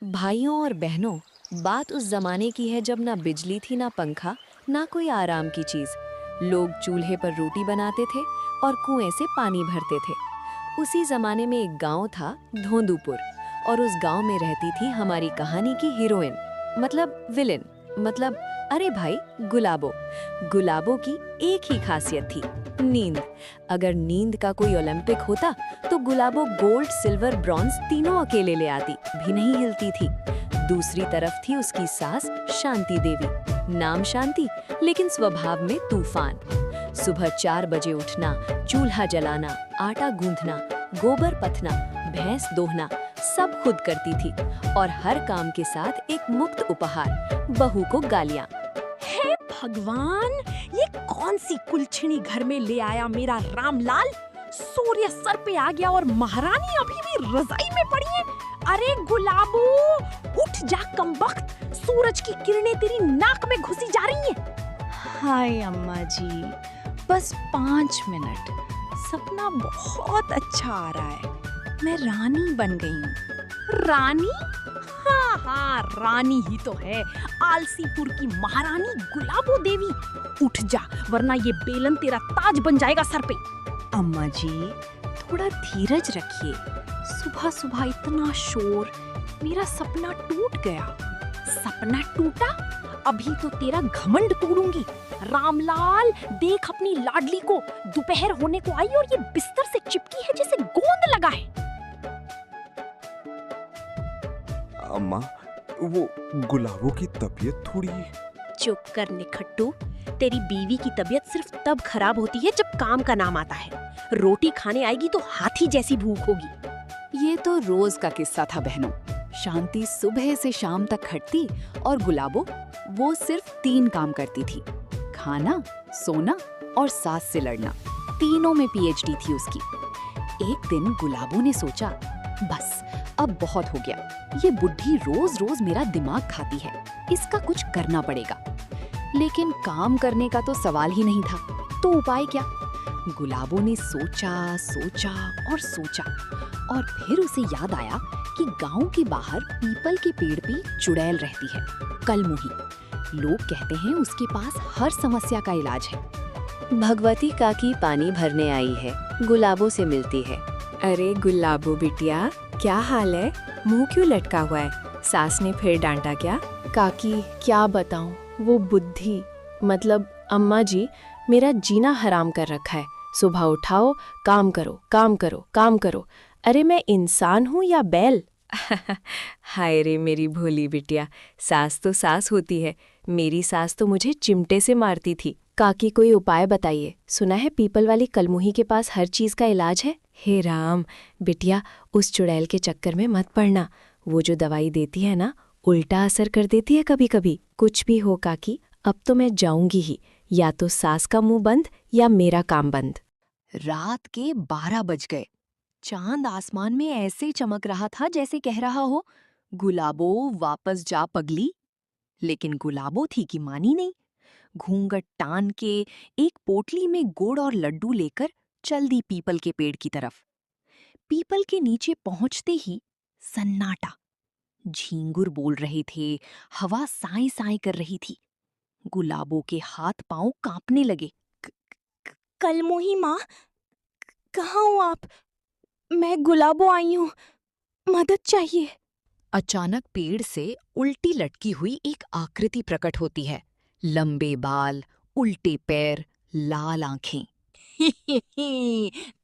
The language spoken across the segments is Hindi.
भाइयों और बहनों, बात उस जमाने की है जब ना बिजली थी ना पंखा, ना कोई आराम की चीज। लोग चूल्हे पर रोटी बनाते थे और कुएं से पानी भरते थे। उसी जमाने में एक गांव था, धोंदूपुर। और उस गांव में रहती थी हमारी कहानी की हीरोइन, मतलब विलेन, मतलब अरे भाई, गुलाबो। गुलाबो की एक ही खासियत थी, नींद। अगर नींद का कोई ओलंपिक होता तो गुलाबो गोल्ड, सिल्वर, ब्रॉन्ज तीनों अकेले ले आती, भी नहीं हिलती थी। दूसरी तरफ थी उसकी सास शांति देवी। नाम शांति, लेकिन स्वभाव में तूफान। सुबह 4 बजे उठना, चूल्हा जलाना, आटा गूंथना, गोबर पथना, भैंस दोहना, सब खुद करती थी। और हर काम के साथ एक मुक्त उपहार, बहू को गालियां। हे भगवान, ये कौन सी कुलछनी घर में ले आया मेरा रामलाल। सूर्य सर पे आ गया और महारानी अभी भी रजाई में पड़ी है। अरे गुलाबो, उठ जा कमबख्त, सूरज की किरणें तेरी नाक में घुसी जा रही हैं। हाय अम्मा जी, बस 5 मिनट। सपना बहुत अच्छा आ रहा है। मैं रानी बन गई हूँ। रानी? हाँ हाँ, रानी ही तो है, आलसीपुर की महारानी गुलाबो देवी। उठ जा, वरना ये बेलन तेरा ताज बन जाएगा सर पे। अम्मा जी, थोड़ा धीरज रखिए। सुबह सुबह इतना शोर, मेरा सपना टूट गया। सपना टूटा? अभी तो तेरा घमंड तोड़ूंगी। रामलाल, देख अपनी लाडली को, दोपहर होने को आई और ये बिस्तर से चिपकी है जैसे गोंद लगा है। अम्मा, वो गुलाबों की तबीयत थोड़ी। चुप कर निखट्टू, तेरी बीवी की तबीयत सिर्फ तब खराब होती है जब काम का नाम आता है। रोटी खाने आएगी तो हाथी जैसी भूख होगी। ये तो रोज का किस्सा था बहनों। शांति सुबह से शाम तक खटती और गुलाबो, वो सिर्फ 3 काम करती थी: खाना, सोना और सास से लड़ना। तीनों में पीएचडी थी उसकी। एक दिन गुलाबो ने सोचा, बस अब बहुत हो गया, ये बुढ़ी रोज रोज मेरा दिमाग खाती है, इसका कुछ करना पड़ेगा। लेकिन काम करने का तो सवाल ही नहीं था, तो उपाय क्या? गुलाबो ने सोचा सोचा और सोचा, और फिर उसे याद आया कि गांव के बाहर पीपल के पेड़ पे चुड़ैल रहती है, कलमुही। लोग कहते हैं उसके पास हर समस्या का इलाज है। भगवती काकी पानी भरने आई है, गुलाबो से मिलती है। अरे गुलाबो बिटिया, क्या हाल है? मुंह क्यों लटका हुआ है? सास ने फिर डांटा क्या? काकी, क्या बताऊं, वो बुद्धि, मतलब अम्मा जी, मेरा जीना हराम कर रखा है। सुबह उठाओ, काम करो, काम करो, काम करो। अरे मैं इंसान हूँ या बैल? हाय रे मेरी भोली बिटिया, सास तो सास होती है। मेरी सास तो मुझे चिमटे से मारती थी। काकी, कोई उपाय बताइए। सुना है पीपल वाली कलमुही के पास हर चीज का इलाज है। हे राम बिटिया, उस चुड़ैल के चक्कर में मत पड़ना। वो जो दवाई देती है ना, उल्टा असर कर देती है कभी कभी। कुछ भी हो काकी, अब तो मैं जाऊंगी ही। या तो सास का मुंह बंद या मेरा काम बंद। रात के 12 बज गए। चांद आसमान में ऐसे चमक रहा था जैसे कह रहा हो, गुलाबो वापस जा पगली। लेकिन गुलाबो थी कि मानी नहीं। घूंघट टान के एक पोटली में गुड़ और लड्डू लेकर चल दी पीपल के पेड़ की तरफ। पीपल के नीचे पहुंचते ही सन्नाटा। झींगुर बोल रहे थे, हवा साए साए कर रही थी। गुलाबो के हाथ पांव कांपने लगे। कलमुही माँ, कहाँ हो आप? मैं गुलाबो आई हूँ, मदद चाहिए। अचानक पेड़ से उल्टी लटकी हुई एक आकृति प्रकट होती है। लंबे बाल, उल्टे पैर, लाल आंखें।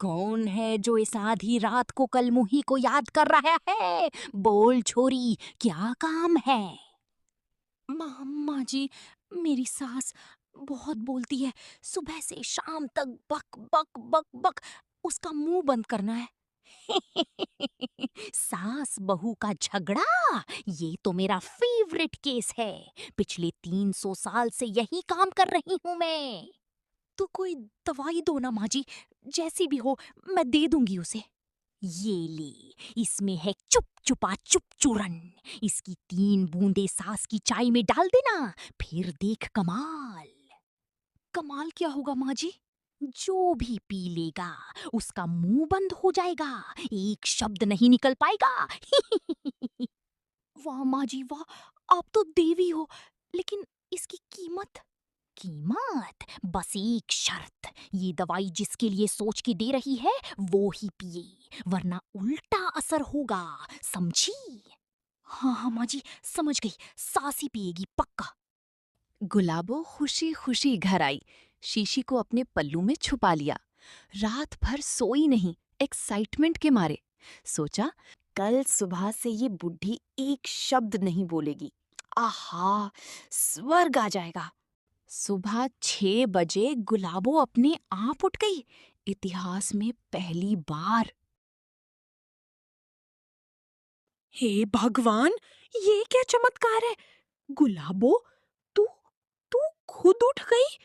कौन है जो इस आधी रात को कलमुही को याद कर रहा है? बोल छोरी, क्या काम है? माँ जी, मेरी सास बहुत बोलती है, सुबह से शाम तक बक बक बक बक, उसका मुंह बंद करना है। सास बहू का झगड़ा, ये तो मेरा फेवरेट केस है। पिछले 300 साल से यही काम कर रही हूं मैं। तो कोई दवाई दो ना माँ जी, जैसी भी हो मैं दे दूंगी उसे। ये ले, इसमें है चुप चुपा चुप चूरन। इसकी 3 बूंदे सास की चाय में डाल देना, फिर देख कमाल। कमाल क्या होगा माँ जी? जो भी पी लेगा उसका मुंह बंद हो जाएगा, एक शब्द नहीं निकल पाएगा। वाह माँ जी वाह, आप तो देवी हो। लेकिन इसकी कीमत? कीमत? बस एक शर्त, ये दवाई जिसके लिए सोच के दे रही है वो ही पिए, वरना उल्टा असर होगा, समझी? हाँ हाँ माँ जी, समझ गई, सास ही पिएगी पक्का। गुलाबो खुशी खुशी घर आई, शीशी को अपने पल्लू में छुपा लिया। रात भर सोई नहीं, एक्साइटमेंट के मारे। सोचा कल सुबह से ये बुढ़ी एक शब्द नहीं बोलेगी। आहा, स्वर्ग आ जाएगा। सुबह 6 बजे गुलाबो अपने आप उठ गई, इतिहास में पहली बार। हे भगवान, ये क्या चमत्कार है? गुलाबो, तू तू खुद उठ गई?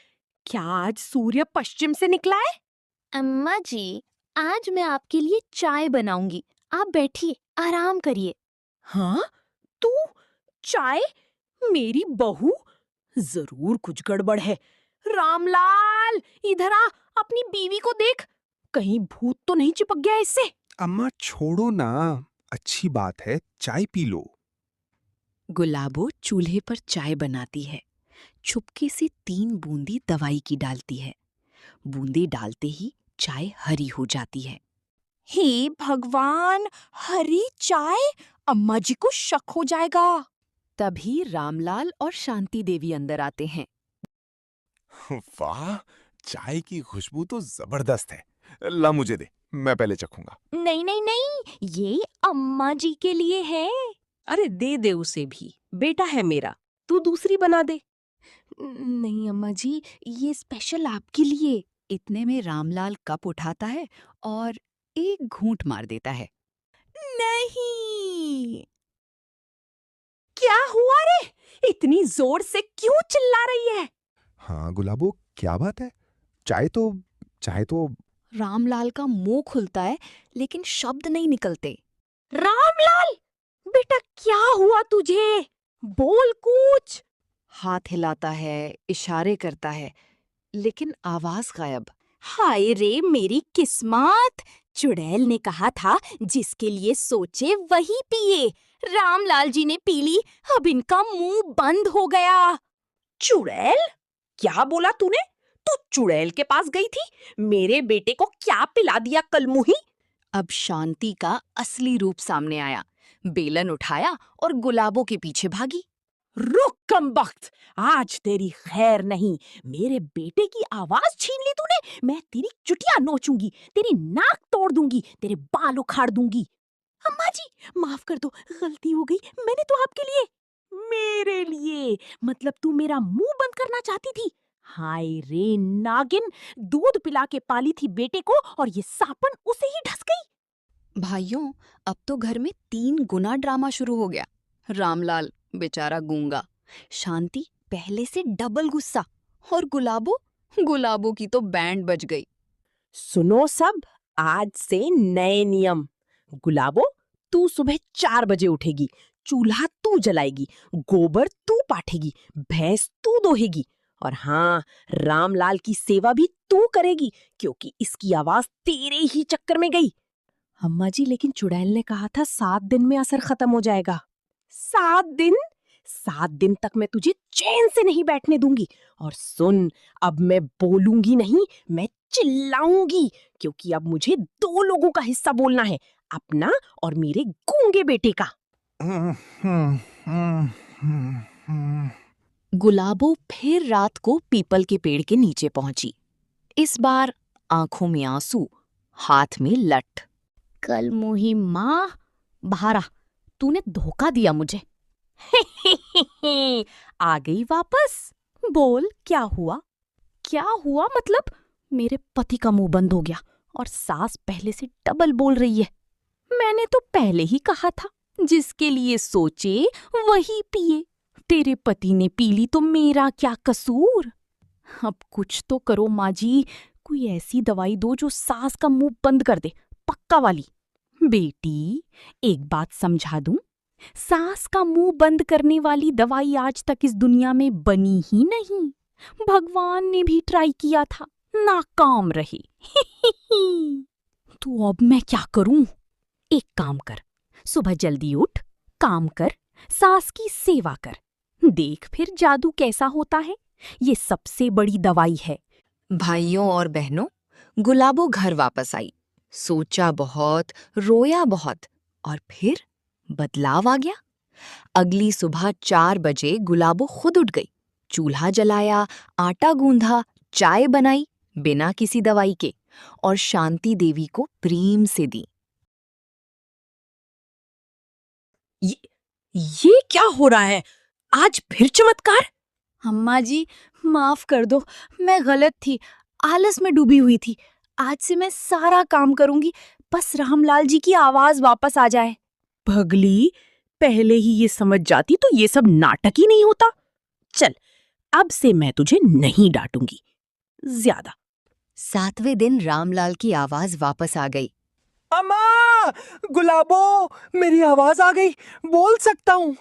क्या आज सूर्य पश्चिम से निकला है? अम्मा जी, आज मैं आपके लिए चाय बनाऊंगी, आप बैठिए, आराम करिए। हाँ, तू चाय? मेरी बहू? जरूर कुछ गड़बड़ है। रामलाल, इधर आ, अपनी बीवी को देख, कहीं भूत तो नहीं चिपक गया इससे? अम्मा छोड़ो ना, अच्छी बात है, चाय पी लो। गुलाबो चूल्हे पर चाय बनाती है, चुपके से 3 बूंदी दवाई की डालती है। बूंदे डालते ही चाय हरी हो जाती है। हे भगवान, हरी चाय? अम्मा जी को शक हो जाएगा। तभी रामलाल और शांति देवी अंदर आते हैं। वाह, चाय की खुशबू तो जबरदस्त है। ला मुझे दे, मैं पहले चखूंगा। नहीं नहीं नहीं, ये अम्मा जी के लिए है। अरे दे दे उसे भी, बेटा है मेरा, तू दूसरी बना दे। नहीं अम्मा जी, ये स्पेशल आपके लिए। इतने में रामलाल कप उठाता है और एक घूंट मार देता है। नहीं, क्या हुआ रे? इतनी जोर से क्यों चिल्ला रही है? हाँ गुलाबो, क्या बात है? चाय तो रामलाल का मुंह खुलता है लेकिन शब्द नहीं निकलते। रामलाल, बेटा क्या हुआ तुझे? बोल कुछ। हाथ हिलाता है, इशारे करता है, लेकिन आवाज गायब। हाय रे मेरी किस्मत, चुड़ैल ने कहा था जिसके लिए सोचे वही पिए। रामलाल जी ने पी ली, अब इनका मुंह बंद हो गया। चुड़ैल? क्या बोला तूने? तू चुड़ैल के पास गई थी? मेरे बेटे को क्या पिला दिया कलमुही? अब शांति का असली रूप सामने आया। बेलन उठाया और गुलाबों के पीछे भागी। रुक कमबख्त, आज तेरी खैर नहीं। मेरे बेटे की आवाज छीन ली तूने, मैं तेरी चुटिया नोचूंगी, तेरी नाक तोड़ दूंगी, तेरे बाल उखाड़ दूंगी। अम्मा जी, माफ कर दो, गलती हो गई। मैंने तो आपके लिए, मेरे लिए, मतलब तू मेरा मुंह बंद करना चाहती थी? हाय रे नागिन, दूध पिला के पाली थी बेटे को और ये सापन उसे ही ढस गई। भाइयों, अब तो घर में 3 गुना ड्रामा शुरू हो गया। रामलाल बेचारा गूंगा, शांति पहले से डबल गुस्सा, और गुलाबो की तो बैंड बज गई। सुनो सब, आज से नए नियम। गुलाबो, तू सुबह 4 बजे उठेगी, चूल्हा तू जलाएगी, गोबर तू पाठेगी, भैंस तू दोहेगी, और हाँ, रामलाल की सेवा भी तू करेगी, क्योंकि इसकी आवाज तेरे ही चक्कर में गई। अम्मा जी, लेकिन चुड़ैल ने कहा था 7 दिन में असर खत्म हो जाएगा। 7 दिन? 7 दिन तक मैं तुझे चैन से नहीं बैठने दूंगी। और सुन, अब मैं बोलूंगी नहीं, मैं चिल्लाऊंगी, क्योंकि अब मुझे 2 लोगों का हिस्सा बोलना है, अपना और मेरे गूंगे बेटे का। गुलाबो फिर रात को पीपल के पेड़ के नीचे पहुंची। इस बार आंखों में आंसू, हाथ में लठ। कल मुही माँ, बाहर आ, तूने धोखा दिया मुझे। आ गई वापस? बोल, क्या हुआ? क्या हुआ मतलब? मेरे पति का मुंह बंद हो गया और सास पहले से डबल बोल रही है। मैंने तो पहले ही कहा था, जिसके लिए सोचे वही पिए। तेरे पति ने पी ली तो मेरा क्या कसूर? अब कुछ तो करो माँ जी, कोई ऐसी दवाई दो जो सास का मुंह बंद कर दे, पक्का वाली। बेटी, एक बात समझा दूं, सास का मुंह बंद करने वाली दवाई आज तक इस दुनिया में बनी ही नहीं। भगवान ने भी ट्राई किया था, नाकाम रही। तो अब मैं क्या करूं? एक काम कर, सुबह जल्दी उठ, काम कर, सास की सेवा कर, देख फिर जादू कैसा होता है। ये सबसे बड़ी दवाई है। भाइयों और बहनों, गुलाबो घर वापस आई। सोचा बहुत, रोया बहुत, और फिर बदलाव आ गया। अगली सुबह 4 बजे गुलाबो खुद उठ गई, चूल्हा जलाया, आटा गूंधा, चाय बनाई बिना किसी दवाई के, और शांति देवी को प्रेम से दी। ये क्या हो रहा है? आज फिर चमत्कार? अम्मा जी माफ कर दो, मैं गलत थी, आलस में डूबी हुई थी। आज से मैं सारा काम करूंगी, बस रामलाल जी की आवाज वापस आ जाए। पगली, पहले ही ये समझ जाती तो ये सब नाटक ही नहीं होता। चल, अब से मैं तुझे नहीं डांटूंगी ज्यादा। 7वें दिन रामलाल की आवाज वापस आ गई। अम्मा, गुलाबो, मेरी आवाज आ गई, बोल सकता हूँ।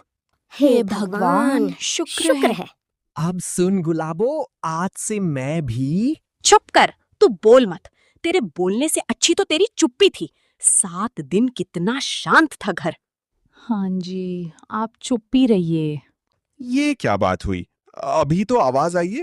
हे भगवान, शुक्र है। अब सुन गुलाबो, आज से मैं भी। चुप कर, तू बोल मत। तेरे बोलने से अच्छी तो तेरी चुप्पी थी। 7 दिन कितना शांत था घर। हाँ जी, आप चुप ही रहिए। ये क्या बात हुई? अभी तो आवाज आई है,